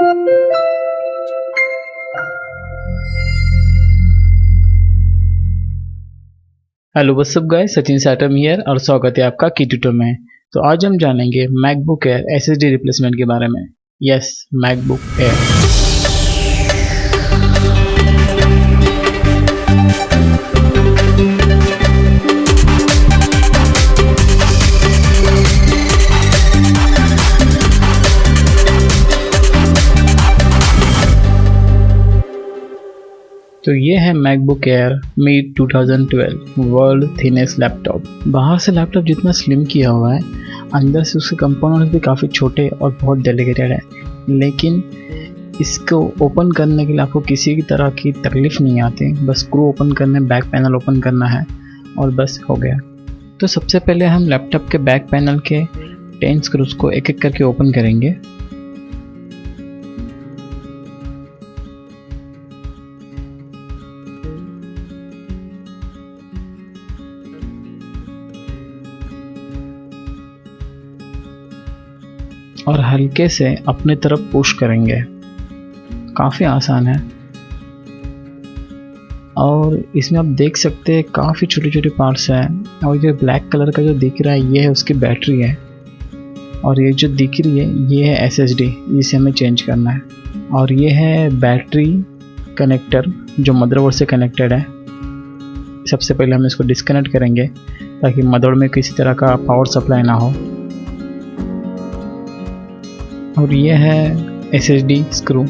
Hello what's up guys, Sachin Satam here और स्वागत है आपका की ट्यूटोरियल में। तो आज हम जानेंगे मैकबुक एयर एसएसडी रिप्लेसमेंट के बारे में। Yes, MacBook air. तो ये है MacBook air mid 2012 world thinnest laptop. बाहर से लैपटॉप जितना स्लिम किया हुआ है, अंदर से उसके कंपोनेंट्स भी काफ़ी छोटे और बहुत डेलिकेटेड है। लेकिन इसको ओपन करने के लिए आपको किसी भी तरह की तकलीफ नहीं आती, बस स्क्रू ओपन करने, बैक पैनल ओपन करना है और बस हो गया। तो सबसे पहले हम लैपटॉप के बैक पैनल के 10 स्क्रूज को एक एक करके ओपन करेंगे। और हल्के से अपने तरफ पुश करेंगे। काफ़ी आसान है और इसमें आप देख सकते हैं काफ़ी छोटे छोटे पार्ट्स हैं। और ये ब्लैक कलर का जो दिख रहा है ये है उसकी बैटरी है, और ये जो दिख रही है ये है एसएसडी, जिसे हमें चेंज करना है। और ये है बैटरी कनेक्टर जो मदरबोर्ड से कनेक्टेड है। सबसे पहले हम इसको डिस्कनेक्ट करेंगे ताकि मदरबोर्ड में किसी तरह का पावर सप्लाई ना हो। और ये है एसएसडी स्क्रू। तो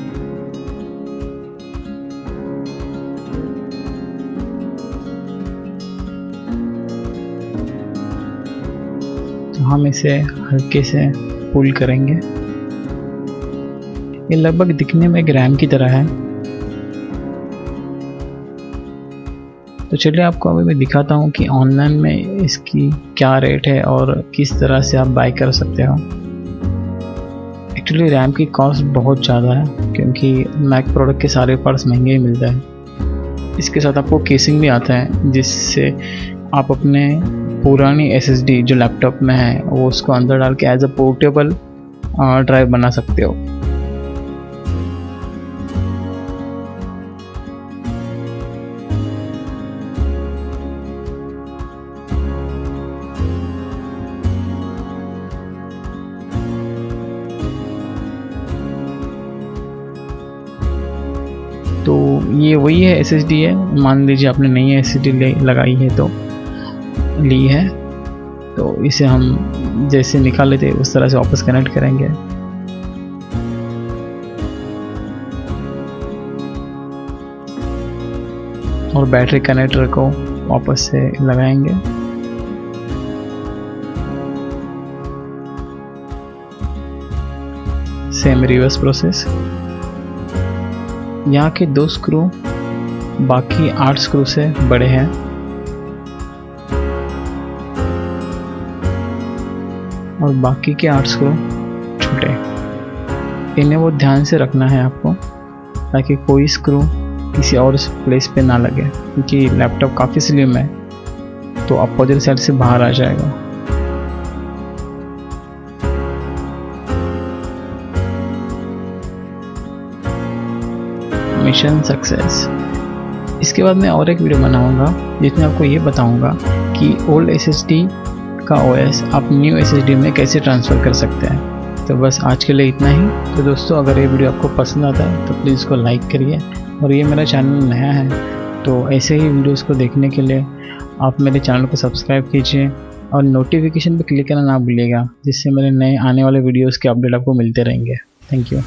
हम इसे हल्के से पुल करेंगे। ये लगभग दिखने में एक रैम की तरह है। तो चलिए आपको अभी मैं दिखाता हूँ कि ऑनलाइन में इसकी क्या रेट है और किस तरह से आप बाय कर सकते हो। एक्चुअली रैम की कॉस्ट बहुत ज़्यादा है क्योंकि मैक प्रोडक्ट के सारे पार्ट्स महंगे ही मिलते हैं। इसके साथ आपको केसिंग भी आता है जिससे आप अपने पुरानी एसएसडी जो लैपटॉप में है वो उसको अंदर डाल के एज अ पोर्टेबल ड्राइव बना सकते हो। तो ये वही है एसएसडी है। मान लीजिए आपने नई एसएसडी लगाई है तो ली है, तो इसे हम जैसे निकाले थे उस तरह से वापस कनेक्ट करेंगे। और बैटरी कनेक्टर को वापस से लगाएंगे। Same reverse process. यहाँ के 2 स्क्रू बाकी 8 स्क्रू से बड़े हैं। और बाकी के 8 स्क्रू छोटे। इन्हें वो ध्यान से रखना है आपको ताकि कोई स्क्रू किसी और प्लेस पे ना लगे, क्योंकि लैपटॉप काफ़ी स्लिम है तो अपोजिट साइड से बाहर आ जाएगा। Mission success. इसके बाद मैं और एक वीडियो बनाऊंगा जिसमें आपको ये बताऊंगा कि ओल्ड एसएसडी का ओएस आप न्यू एसएसडी में कैसे ट्रांसफ़र कर सकते हैं। तो बस आज के लिए इतना ही। तो दोस्तों, अगर ये वीडियो आपको पसंद आता है तो प्लीज़ इसको लाइक करिए। और ये मेरा चैनल नया है तो ऐसे ही वीडियोस को देखने के लिए आप मेरे चैनल को सब्सक्राइब कीजिए और नोटिफिकेशन पर क्लिक करना ना भूलिएगा, जिससे मेरे नए आने वाले वीडियोज़ के अपडेट आपको मिलते रहेंगे। Thank you.